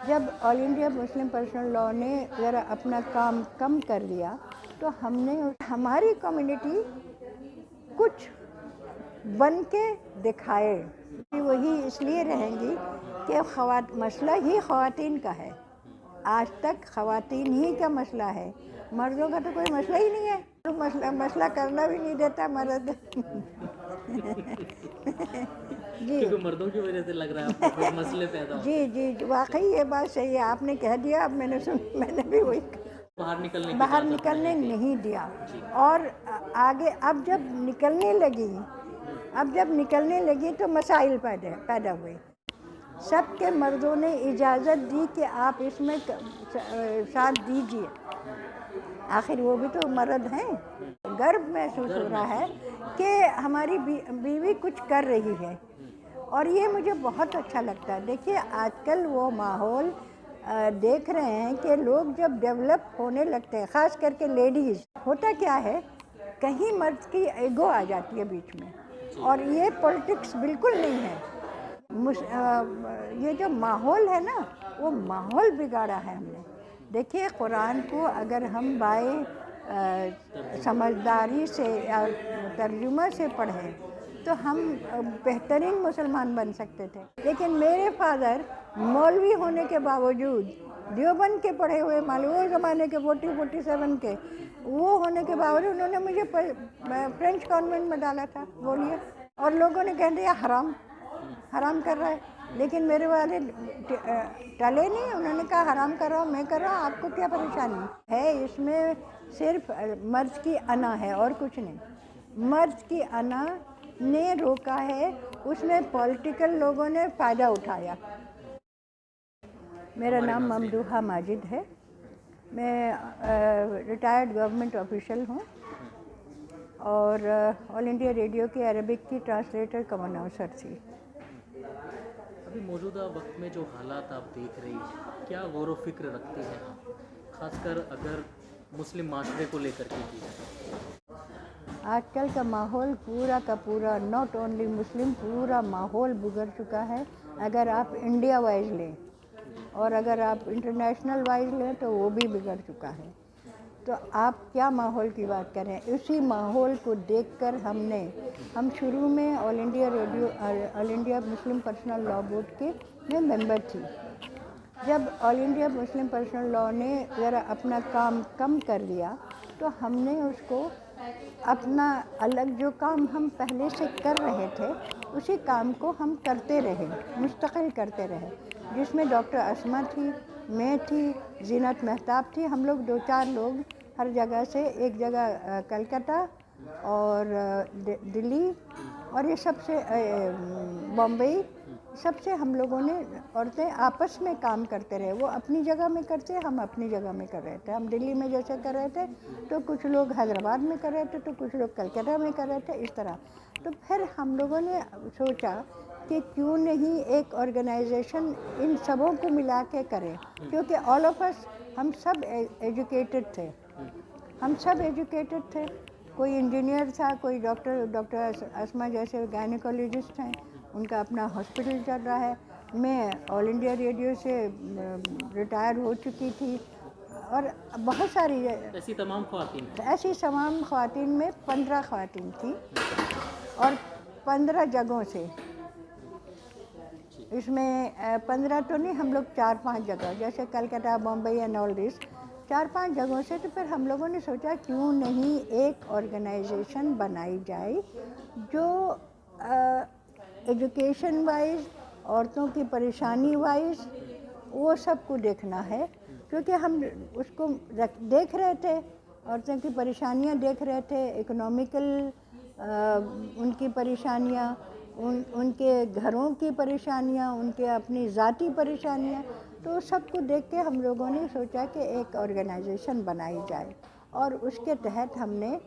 جب آل انڈیا مسلم پرسنل لاء نے ذرا اپنا کام کم کر دیا تو ہم نے ہماری کمیونٹی کچھ بن کے دکھائے. وہی اس لیے رہیں گی کہ مسئلہ ہی خواتین کا ہے. آج تک خواتین ہی کا مسئلہ ہے، مردوں کا تو کوئی مسئلہ ہی نہیں ہے. مسئلہ کرنا بھی نہیں دیتا مرد. جی کیونکہ مردوں کی وجہ سے لگ رہا ہے آپ کو پھر مسئلے پیدا ہوتے ہیں. جی واقعی یہ بات صحیح ہے. آپ نے کہہ دیا، اب میں نے بھی وہی باہر نکلنے کی باہر اجازت نکلنے نہیں دی. نہیں دیا. جی. اور آگے اب جب نکلنے لگی تو مسائل پیدا ہوئے. سب کے مردوں نے اجازت دی کہ آپ اس میں ساتھ دیجیے. آخر وہ بھی تو مرد ہیں. گرو محسوس ہو رہا ہے کہ ہماری بیوی کچھ کر رہی ہے، اور یہ مجھے بہت اچھا لگتا ہے. دیکھیے آج کل وہ ماحول دیکھ رہے ہیں کہ لوگ جب ڈیولپ ہونے لگتے ہیں، خاص کر کے لیڈیز، ہوتا کیا ہے کہیں مرد کی ایگو آ جاتی ہے بیچ میں، اور یہ پولیٹکس بالکل نہیں ہے. یہ جو ماحول ہے نا، وہ ماحول بگاڑا ہے ہم نے. دیکھیے قرآن کو اگر ہم سمجھداری سے یا ترجمہ سے پڑھیں تو ہم بہترین مسلمان بن سکتے تھے. لیکن میرے فادر مولوی ہونے کے باوجود، دیوبند کے پڑھے ہوئے وہ زمانے کے 47 کے، وہ ہونے کے باوجود انہوں نے مجھے فرینچ کانوینٹ میں ڈالا تھا. بولیے، اور لوگوں نے کہہ دیا حرام کر رہا ہے. لیکن میرے والد ٹلے نہیں، انہوں نے کہا حرام کر رہا ہوں، میں کر رہا ہوں، آپ کو کیا پریشانی ہے؟ اس میں صرف مرد کی انا ہے اور کچھ نہیں. مرد کی انا نے روکا ہے، اس میں پولیٹیکل لوگوں نے فائدہ اٹھایا. میرا نام ممدوحہ ماجد ہے. میں ریٹائرڈ گورنمنٹ آفیشل ہوں، اور آل انڈیا ریڈیو کے عربک کی ٹرانسلیٹر کم اناؤنسر تھی. ابھی موجودہ وقت میں جو حالات آپ دیکھ رہی ہیں، کیا غور و فکر رکھتے ہیں آپ، خاص کر اگر مسلم معاشرے کو لے کر کے کی جائے؟ آج کل کا ماحول پورا کا پورا، ناٹ اونلی مسلم، پورا ماحول بگڑ چکا ہے. اگر آپ انڈیا وائز لیں اور اگر آپ انٹرنیشنل وائز لیں تو وہ بھی بگڑ چکا ہے. تو آپ کیا ماحول کی بات کریں؟ اسی ماحول کو دیکھ کر ہم شروع میں آل انڈیا مسلم پرسنل لاء بورڈ کے میں ممبر تھی. جب آل انڈیا مسلم پرسنل لاء نے ذرا اپنا کام کم کر دیا تو ہم نے اس کو اپنا الگ جو کام ہم پہلے سے کر رہے تھے اسی کام کو ہم کرتے رہے، مستقل کرتے رہے، جس میں ڈاکٹر اسما تھی، میں تھی، زینت مہتاب تھی. ہم لوگ 2-4 لوگ ہر جگہ سے، ایک جگہ کلکتہ اور دلی اور یہ سب سے بمبئی، سب سے ہم لوگوں نے عورتیں آپس میں کام کرتے رہے. وہ اپنی جگہ میں کرتے، ہم اپنی جگہ میں کر رہے تھے. ہم دلی میں جیسے کر رہے تھے تو کچھ لوگ حیدرآباد میں کر رہے تھے، تو کچھ لوگ کلکتہ میں کر رہے تھے، اس طرح. تو پھر ہم لوگوں نے سوچا کہ کیوں نہیں ایک آرگنائزیشن ان سبوں کو ملا کے کریں، کیونکہ آل آف اس ہم سب ایجوکیٹڈ تھے. کوئی انجینئر تھا، کوئی ڈاکٹر اسما جیسے گائنیکولوجسٹ ہیں، ان کا اپنا ہاسپٹل چل رہا ہے. میں آل انڈیا ریڈیو سے ریٹائر ہو چکی تھی، اور بہت ساری ایسی تمام خواتین میں 15 خواتین تھیں، اور 15 جگہوں سے. اس میں 15 تو نہیں، ہم لوگ 4-5 جگہ، جیسے کلکتہ، بمبئی اینڈ آل دس، 4-5 جگہوں سے. تو پھر ہم لوگوں نے سوچا کیوں نہیں ایک آرگنائزیشن بنائی جائے جو ایجوکیشن وائز، عورتوں کی پریشانی وائز، وہ سب کو دیکھنا ہے. کیونکہ ہم اس کو دیکھ رہے تھے، عورتوں کی پریشانیاں دیکھ رہے تھے، اکنومیکل ان کی پریشانیاں، ان کے گھروں کی پریشانیاں، ان کے اپنی ذاتی پریشانیاں. تو سب کو دیکھ کے ہم لوگوں نے سوچا کہ ایک آرگنائزیشن بنائی جائے، اور اس کے تحت ہم نے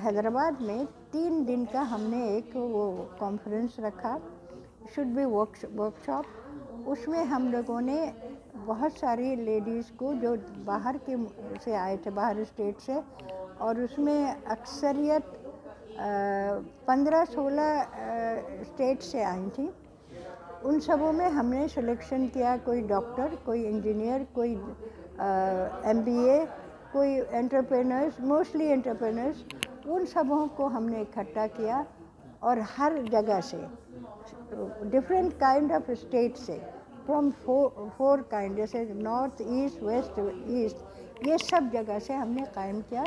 حیدرآباد میں 3 دن کا ہم نے ایک وہ کانفرنس رکھا، شوڈ بی ورک شاپ. اس میں ہم لوگوں نے بہت ساری لیڈیز کو جو باہر کے سے آئے تھے، باہر اسٹیٹ سے، اور اس میں اکثریت 15-16 اسٹیٹ سے آئی تھیں. उन सबों में हमने सिलेक्शन किया, कोई डॉक्टर, कोई इंजीनियर, कोई MBA, कोई एंटरप्रेनर्स, मोस्टली एंटरप्रेनर्स, उन सबों को हमने इकट्ठा किया और हर जगह से, डिफरेंट काइंड ऑफ स्टेट से, फ्रॉम फोर काइंड, जैसे नॉर्थ, ईस्ट, वेस्ट, ईस्ट, ये सब जगह से हमने कायम किया।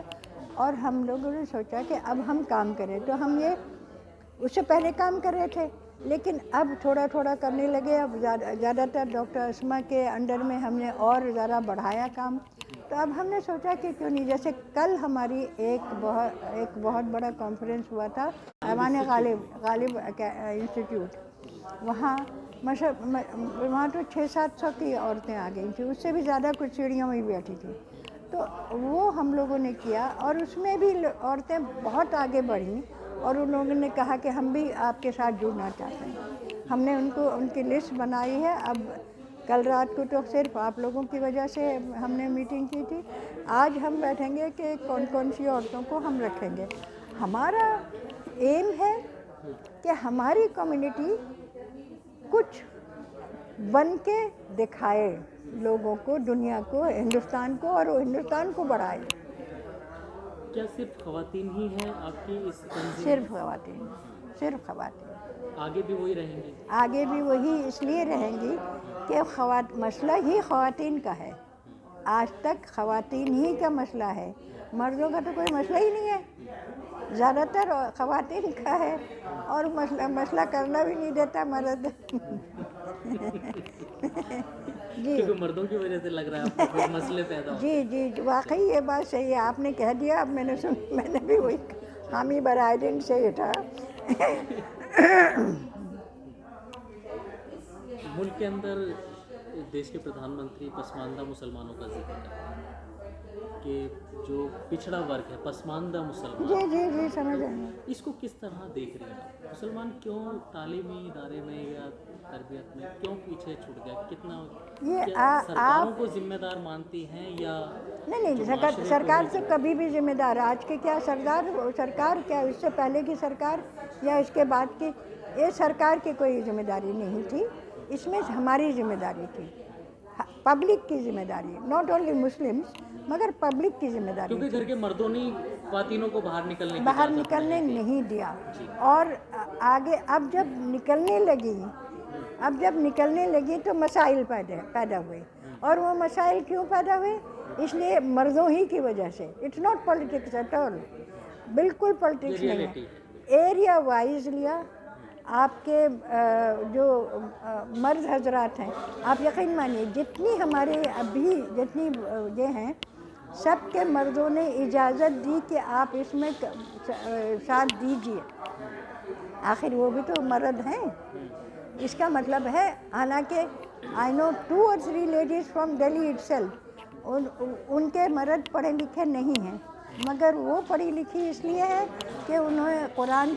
और हम लोगों ने सोचा कि अब हम काम करें, तो हम ये उससे पहले काम कर रहे थे, लेकिन अब थोड़ा थोड़ा करने लगे। अब ज़्यादातर डॉक्टर अस्मा के अंडर में हमने और ज़रा बढ़ाया काम। तो अब हमने सोचा कि क्यों नहीं, जैसे कल हमारी एक बहुत बड़ा कॉन्फ्रेंस हुआ था ऐवान गालिब इंस्टीट्यूट, वहाँ तो 600-700 की औरतें आ गई थी, उससे भी ज़्यादा कुछ सीढ़ियों में बैठी थी। तो वो हम लोगों ने किया और उसमें भी औरतें बहुत आगे बढ़ीं और उन लोगों ने कहा कि हम भी आपके साथ जुड़ना चाहते हैं। हमने उनकी लिस्ट बनाई है। अब कल रात को तो सिर्फ आप लोगों की वजह से हमने मीटिंग की थी। आज हम बैठेंगे कि कौन कौन सी औरतों को हम रखेंगे। हमारा एम है कि हमारी कम्युनिटी कुछ बन के दिखाए लोगों को, दुनिया को, हिंदुस्तान को, और हिंदुस्तान को बढ़ाए। क्या सिर्फ ख़वातीन ही हैं आपकी इस तंजीम? सिर्फ ख़वातीन, सिर्फ ख़वातीन। आगे भी वही रहेंगी? आगे भी वही इसलिए रहेंगी कि मसला ही ख़वातीन का है। आज तक ख़वातीन ही का मसला है, मर्दों का तो कोई मसला ही नहीं है। ज़्यादातर ख़वातीन का है और मसला करना भी नहीं देता मर्द। जी, क्योंकि मर्दों की वजह से लग रहा है आपको मसले पैदा हो। जी, वाकई ये बात सही है, आपने कह दिया। अब मैंने भी वही हामी बराइडिन से ही था। मुल्क के अंदर देश के प्रधानमंत्री पसमानदा मुसलमानों का जिक्र करते हैं कि जो पिछड़ा वर्ग है, पसमानदा मुसलमान, जी, समझ रहे हैं। इसको किस तरह देख रहे हैं? मुसलमान क्यों तालीमी इदारे में या तरबियत में क्यों पीछे छूट गया? कितना ये सरकारों को जिम्मेदार मानती हैं या नहीं, सरकार से कभी भी जिम्मेदार। आज के क्या सरकार क्या, इससे पहले की सरकार या इसके बाद की, ये सरकार की कोई जिम्मेदारी नहीं थी। इसमें हमारी जिम्मेदारी थी, पब्लिक की जिम्मेदारी, नॉट ओनली मुस्लिम्स मगर पब्लिक की जिम्मेदारी, क्योंकि घर के मर्दों ने ख्वातीनों को बाहर निकलने नहीं दिया। और आगे अब जब निकलने लगी तो मसाइल पैदा हुए। और वो मसाइल क्यों पैदा हुए? इसलिए मर्दों ही की वजह से। It's not politics at all, बिल्कुल पॉलिटिक्स नहीं है। एरिया वाइज लिया, आपके जो मर्द हजरात हैं, आप यकीन मानिए जितनी हमारे अभी जितनी ये हैं, सब के मर्दों ने इजाज़त दी कि आप इसमें साथ दीजिए। आखिर वो भी तो मर्द हैं। इसका मतलब है, हालांकि I know 2 or 3 ladies from Delhi itself, उनके मर्द पढ़े लिखे नहीं हैं, मगर वो पढ़ी लिखी इसलिए है कि उन्होंने कुरान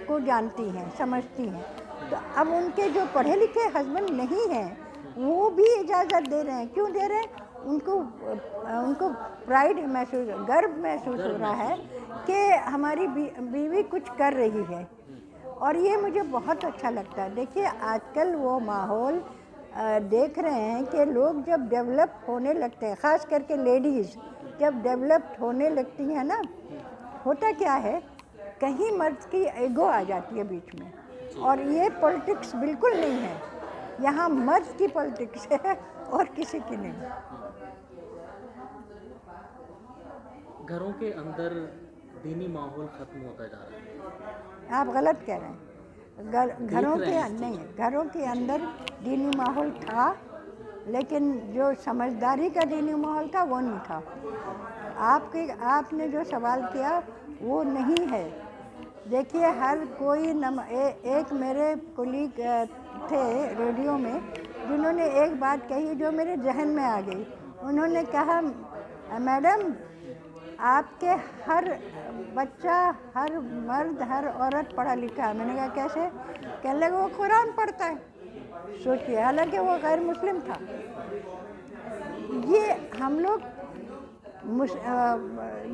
को जानती हैं, समझती हैं। तो अब उनके जो पढ़े लिखे हस्बैंड नहीं हैं, वो भी इजाज़त दे रहे हैं। क्यों दे रहे हैं? उनको प्राइड महसूस, गर्व महसूस हो रहा है कि हमारी बीवी कुछ कर रही है, और ये मुझे बहुत अच्छा लगता है। देखिए, आजकल वो माहौल देख रहे हैं कि लोग जब डेवलप होने लगते हैं, ख़ास करके लेडीज़ जब डेवलप्ड होने लगती हैं ना, होता क्या है, कहीं मर्द की ईगो आ जाती है बीच में, और ये पॉलिटिक्स बिल्कुल नहीं है। यहाँ मर्द की पॉलिटिक्स है और किसी की नहीं। घरों के अंदर दीनी माहौल ख़त्म होता जा रहा है। आप गलत कह रहे हैं। घरों के अंदर दीनी माहौल था, लेकिन जो समझदारी का दीनी माहौल था वो नहीं था। आपने जो सवाल किया वो नहीं है। देखिए, हर कोई एक मेरे कोलीग थे रेडियो में, जिन्होंने एक बात कही जो मेरे जहन में आ गई। उन्होंने कहा, मैडम, आपके हर बच्चा, हर मर्द, हर औरत पढ़ा लिखा है। मैंने कहा कैसे? कहने लगे वो कुरान पढ़ता है। सोचिए, हालांकि वो गैर मुस्लिम था। ये हम लोग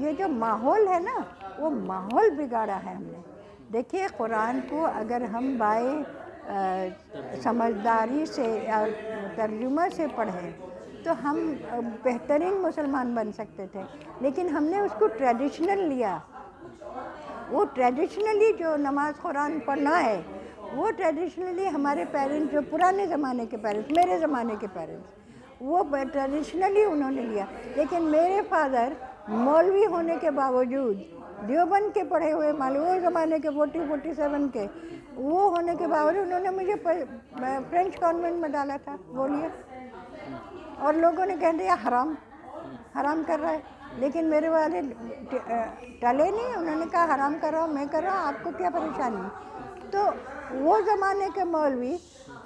ये जो माहौल है ना, वो माहौल बिगाड़ा है हमने। देखिए, कुरान को अगर हम बाय समझदारी से और तर्जुमा से पढ़ें तो हम बेहतरीन मुसलमान बन सकते थे, लेकिन हमने उसको ट्रेडिशनल लिया। वो ट्रेडिशनली जो नमाज कुरान पढ़ना है वो ट्रेडिशनली हमारे पेरेंट्स, जो पुराने ज़माने के पेरेंट्स, मेरे ज़माने के पेरेंट्स, वो ट्रेडिशनली उन्होंने लिया। लेकिन मेरे फादर मौलवी होने के बावजूद, देवबंद के पढ़े हुए मालूम वो ज़माने के 47 के, वो होने के बावजूद उन्होंने मुझे फ्रेंच कॉन्वेंट में डाला था, बोलिए। और लोगों ने कह दिया हराम कर रहा है, लेकिन मेरे वाले टले नहीं, उन्होंने कहा हराम कर रहा हूँ, मैं कर रहा हूँ, आपको क्या परेशानी। तो वो ज़माने के मौलवी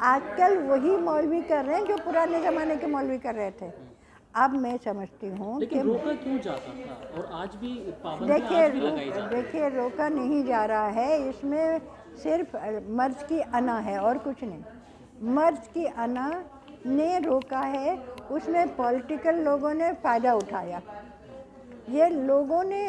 आजकल वही मौलवी कर रहे हैं जो पुराने ज़माने के मौलवी कर रहे थे। अब मैं समझती हूँ कि रोका क्यों जाता था और आज भी पाबंदियां आज भी लगाई जाती हैं। देखिए रोका नहीं जा रहा है, इसमें सिर्फ मर्ज की अना है और कुछ नहीं। मर्ज की अना ने रोका है, उसमें पॉलिटिकल लोगों ने फ़ायदा उठाया। ये लोगों ने,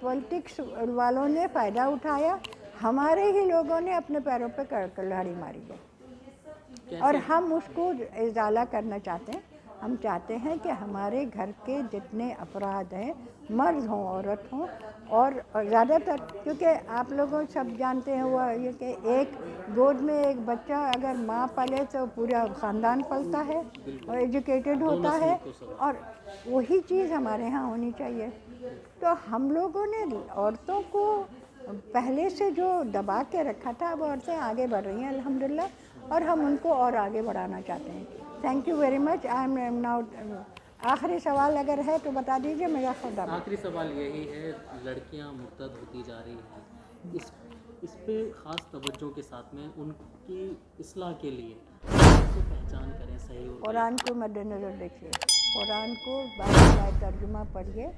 पॉलिटिक्स वालों ने फ़ायदा उठाया, हमारे ही लोगों ने अपने पैरों पे कुल्हाड़ी मारी है और हम उसको इजाला करना चाहते हैं। हम चाहते हैं कि हमारे घर के जितने अफराद हैं, मर्द हों औरत हों, और ज़्यादातर, क्योंकि आप लोगों सब जानते हैं वो ये कि एक गोद में एक बच्चा अगर माँ पले तो पूरा ख़ानदान पलता है और एजुकेटेड होता है, और वही चीज़ हमारे यहाँ होनी चाहिए। तो हम लोगों ने औरतों को पहले से जो दबा के रखा था, अब औरतें आगे बढ़ रही हैं अल्हम्दुलिल्लाह, और हम उनको और आगे बढ़ाना चाहते हैं। Thank you very much. I am now, आखिरी सवाल अगर है तो बता दीजिए, मेरा खुदा। आखिरी सवाल यही है, लड़कियां मुर्तद होती जा रही हैं, इस पे ख़ास तवज्जो के साथ में उनकी इस्लाह के लिए कैसे पहचान करें सही और कुरान को मद्देनज़र देखिए, कुरान को बाकायदा तर्जुमा पढ़िए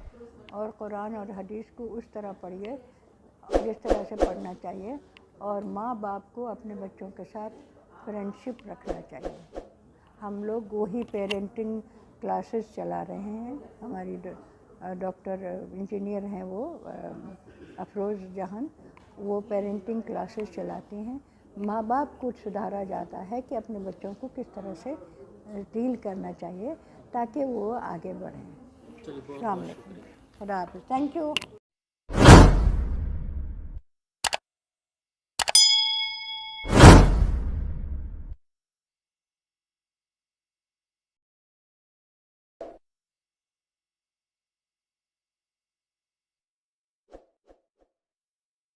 और कुरान और हदीस को उस तरह पढ़िए जिस तरह से पढ़ना चाहिए, और माँ बाप को अपने बच्चों के साथ फ्रेंडशिप रखना चाहिए। हम लोग वही पेरेंटिंग क्लासेस चला रहे हैं। हमारी डॉक्टर इंजीनियर हैं वो अफरोज़ जहान, वो पेरेंटिंग क्लासेस चलाती हैं। माँ बाप को सुधारा जाता है कि अपने बच्चों को किस तरह से डील करना चाहिए ताकि वो आगे बढ़ें। चलिए, बहुत खुदा हाफ़िज़, थैंक यू।